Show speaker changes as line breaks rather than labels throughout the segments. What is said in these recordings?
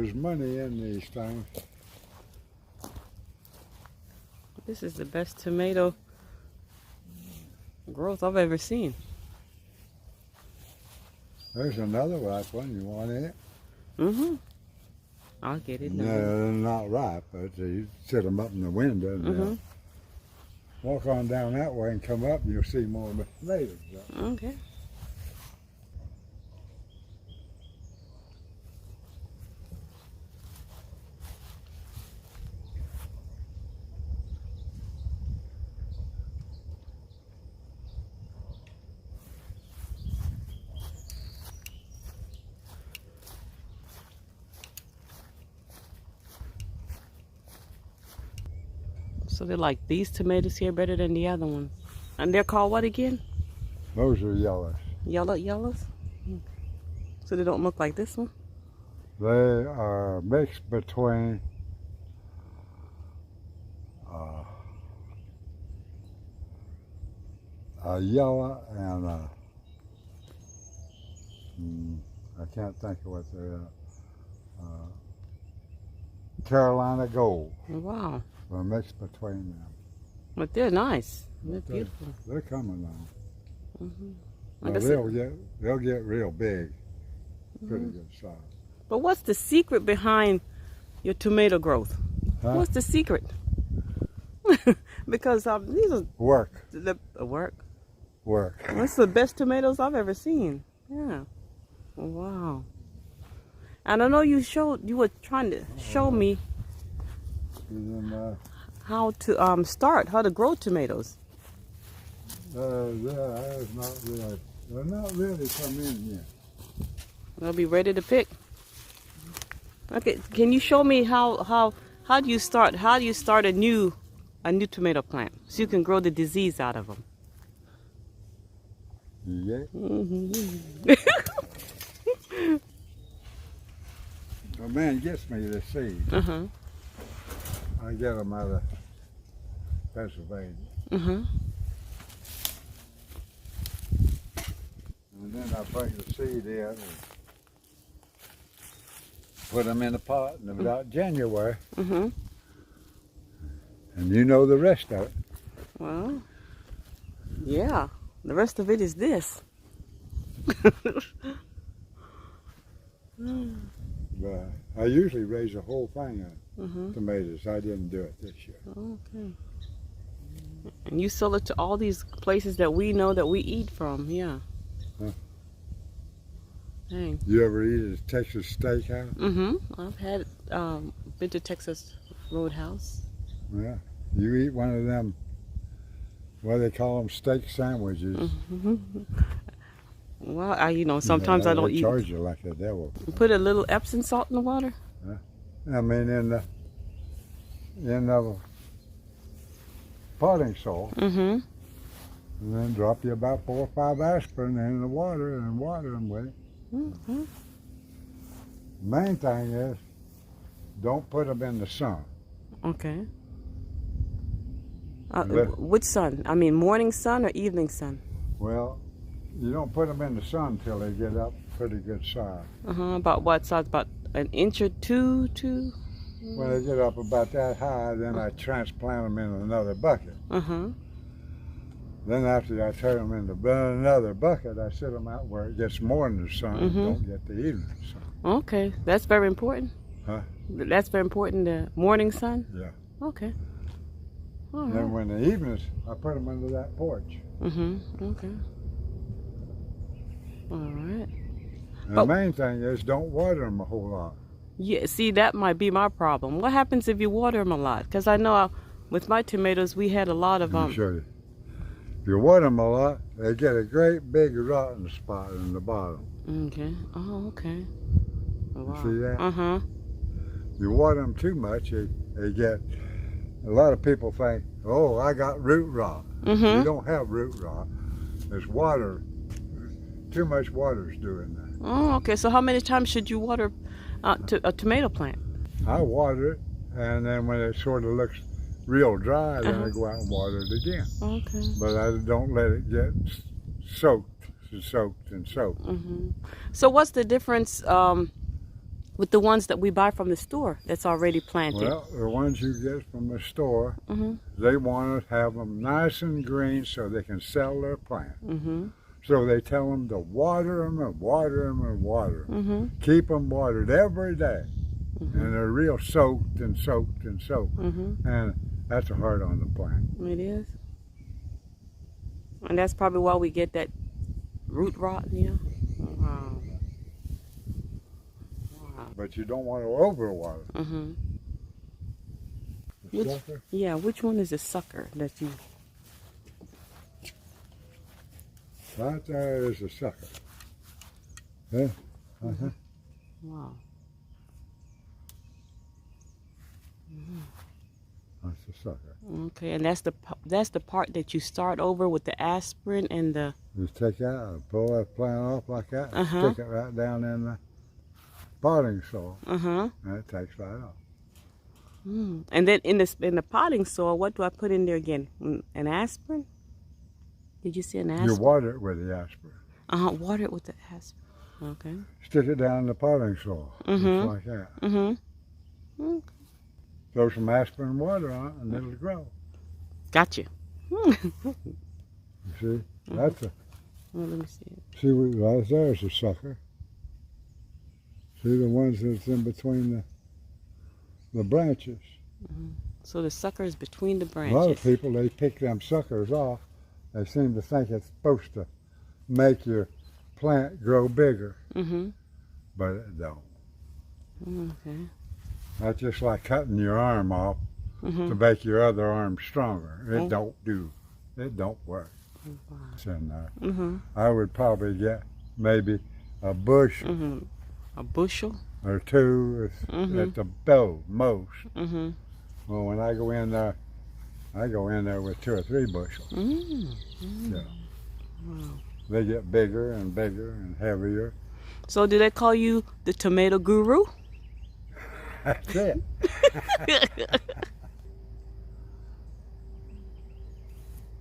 there's money in these things.
This is the best tomato growth I've ever seen.
There's another ripe one. You want it?
Mm-hmm. I'll get it
No,
now.
they're not ripe, but you sit them up in the window and they'll walk on down that way and come up and you'll see more of the tomatoes.
Okay. So they're like these tomatoes here better than the other ones. And they're called what again?
Those are yellows.
Yellows? So they don't look like this one?
They are mixed between a yellow and a, I can't think of what they're Carolina Gold.
Wow.
They're mixed between them.
But they're nice. They're beautiful.
They're coming now.
Like
Now,
I said,
they'll get real big. Pretty good size.
but what's the secret behind your tomato growth?
Huh?
What's the secret? Because these are
Work.
the work.
Work.
That's the best tomatoes I've ever seen. Yeah. Wow. And I know you were trying to show me
And then,
how to how to grow tomatoes.
they're not really come in yet.
They'll be ready to pick. Okay, can you show me how do you start a new tomato plant so you can grow the disease out of them?
Yeah. A man gets me the seed. I get them out of Pennsylvania.
Mhm.
And then I bring the seed in and put them in a pot in about January.
Mhm.
And you know the rest of it.
Well, yeah. The rest of it is this.
But I usually raise a whole thing of tomatoes. I didn't do it this year.
Okay. And you sell it to all these places that we know that we eat from, yeah.
Huh.
Dang.
You ever eat at a Texas steakhouse?
I've had been to Texas Roadhouse.
Yeah. You eat one of them, what do they call them, steak sandwiches.
Well, sometimes I don't
they
eat.
charge you like the devil.
Put a little Epsom salt in the water.
I mean, in the potting soil,
Mm-hmm.
and then drop you about 4 or 5 aspirin in the water and water them with it.
Mm-hmm.
Main thing is, don't put them in the sun.
Okay.
Let-
Which sun? I mean, morning sun or evening sun?
Well, you don't put them in the sun till they get up pretty good size.
About what size? About an inch or two?
When they get up about that high, then I transplant them in another bucket. Then after I turn them into another bucket, I sit them out where it gets morning sun and don't get the evening sun.
Okay, that's very important.
Huh?
That's very important. The morning sun.
Yeah.
Okay. All
And then
right.
when the evenings, I put them under that porch.
Okay. All right.
And the main thing is, don't water them a whole lot.
Yeah. See, that might be my problem. What happens if you water them a lot? Because I know with my tomatoes, we had a lot of
Let me show you. If you water them a lot, they get a great big rotten spot in the bottom.
Okay. Oh, okay. Oh, wow.
See that?
Uh-huh.
If you water them too much, they get. A lot of people think, oh, I got root rot. You don't have root rot. There's water. Too much water's doing that.
Oh, okay. So how many times should you water a tomato plant?
I water it, and then when it sort of looks real dry, then I go out and water it again.
Okay.
But I don't let it get soaked and soaked.
So what's the difference With the ones that we buy from the store that's already planted.
Well, the ones you get from the store, they want to have them nice and green so they can sell their plant. So they tell them to water them and water them and water them. Keep them watered every day. And they're real soaked and soaked and soaked. And that's hard on the plant.
It is. And that's probably why we get that root rot, yeah. Wow.
But you don't want to overwater.
Which, yeah, which one is the sucker that you...
Right there is a sucker. Yeah.
Wow.
That's a sucker.
Okay, and that's the part that you start over with the aspirin and the...
Just take out, pull that plant off like that, and stick it right down in the potting soil, and it takes right off.
And then in the potting soil, what do I put in there again? An aspirin? Did you say an aspirin?
You water it with the aspirin.
Water it with the aspirin. Okay.
Stick it down in the potting soil, just like that. Throw some aspirin water on it, and it'll grow.
Gotcha.
You see, that's a.
Well, let me see it.
See, right there's a sucker. See the ones that's in between the branches.
So the sucker is between the branches.
A lot of people, they pick them suckers off. They seem to think it's supposed to make your plant grow bigger, but it don't.
Okay.
That's just like cutting your arm off to make your other arm stronger. It don't work. It's in there. I would probably get maybe a bushel.
A bushel?
Or two at the most. Well, when I go in there with 2 or 3 bushels. Yeah.
Wow.
They get bigger and bigger and heavier.
So do they call you the tomato guru?
That's it.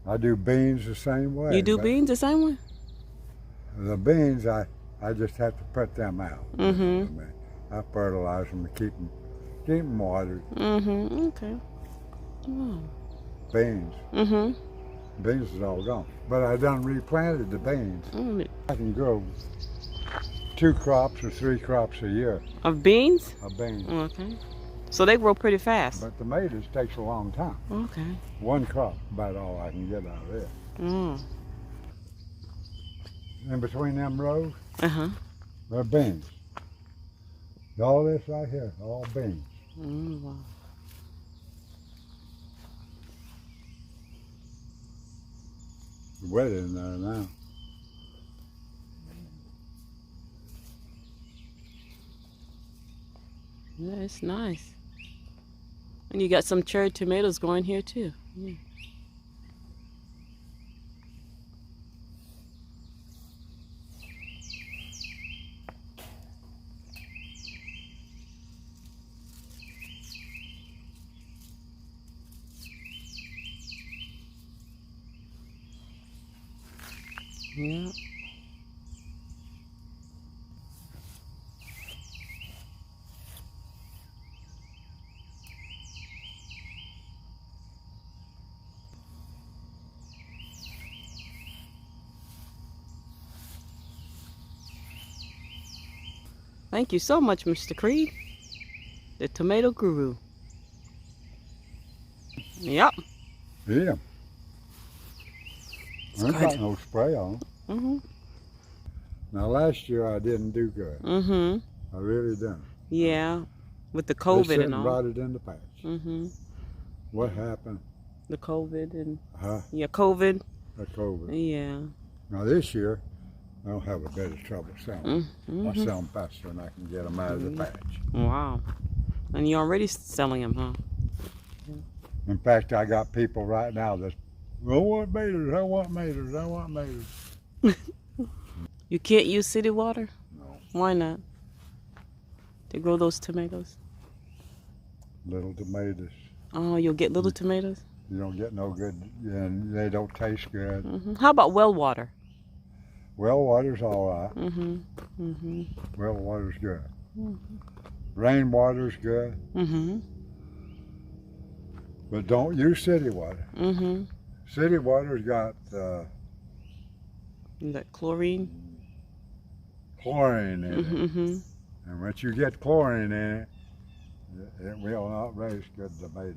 I do beans the same way.
You do beans the same way?
The beans, I just have to put them out. I fertilize them to keep them watered.
Okay. Wow.
Beans. Beans is all gone. But I done replanted the beans. I can grow 2 crops or 3 crops a year.
Of beans?
Of beans.
Okay. So they grow pretty fast.
But tomatoes takes a long time.
Okay.
1 crop, about all I can get out of it. In between them rows, they're beans. All this right here, all beans.
Wow.
It's wet in there now.
Yeah, it's nice. And you got some cherry tomatoes going here too. Yeah. Yeah. Thank you so much, Mr. Creed, the tomato guru. Yep.
Eat them. I ain't got no spray on them. Now last year I didn't do good. I really didn't.
Yeah, with the
They
COVID and all.
rotted in the patch. What happened?
The COVID and
The
COVID.
COVID.
Yeah.
Now this year I don't have a bit of trouble selling them. I sell them faster than I can get them out of the patch.
Wow. And you're already selling them, huh?
In fact, I got people right now that, I want maters, I want maters, I want maters.
You can't use city water?
No.
Why not? To grow those tomatoes?
Little tomatoes.
Oh, you'll get little tomatoes?
You don't get no good, and they don't taste good.
How about well water?
Well water's all right. Well water's good. Rainwater's good,
Mm-hmm.
but don't use city water.
Mm-hmm.
City water's got
That chlorine.
chlorine in it.
Mm-hmm.
And once you get chlorine in it, it will not raise good tomatoes.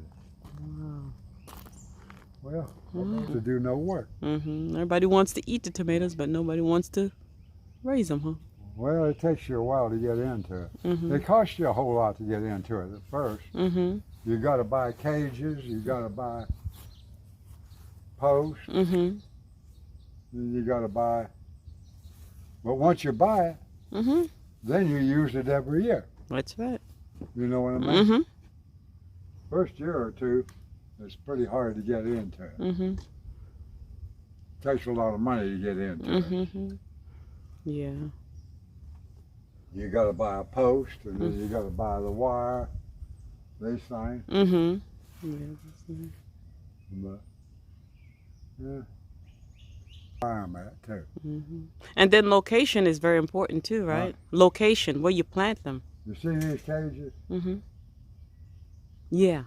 Wow.
Well, I'm going to do no work.
Mm-hmm. Everybody wants to eat the tomatoes, but nobody wants to raise them, huh?
Well, it takes you a while to get into it.
Mm-hmm.
It costs you a whole lot to get into it at first.
Mm-hmm.
You got to buy cages. You got to buy posts.
Mm-hmm.
You got to buy. But once you buy it,
Mm-hmm.
then you use it every year.
That's right.
You know what I mean?
Mm-hmm.
First year or two, it's pretty hard to get into it.
Mm-hmm.
Takes a lot of money to get into it.
Mm-hmm. Yeah.
You got to buy a post, and then you got to buy the wire. These things.
Mm-hmm. Yeah.
But, yeah. Where I'm at too.
Mm-hmm. And then location is very important too, right? Location, where you plant them.
You see these cages?
Mm-hmm. Yeah.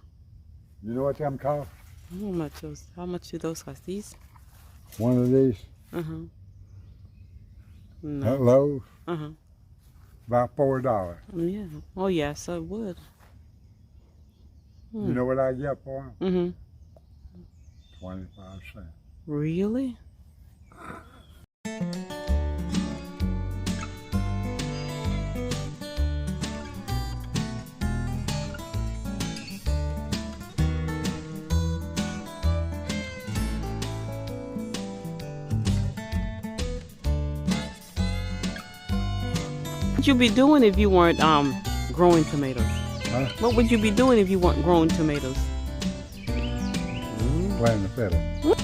You know what them cost?
How much do those cost? These?
One of these
Uh-huh.
at Lowe's,
Uh-huh.
about $4.
Yeah. Oh, yes, I would.
You know what I get for them?
Mm-hmm.
25 cents.
Really? What would you be doing if you weren't growing tomatoes?
Huh?
What would you be doing if you weren't growing tomatoes?
Playing the fiddle.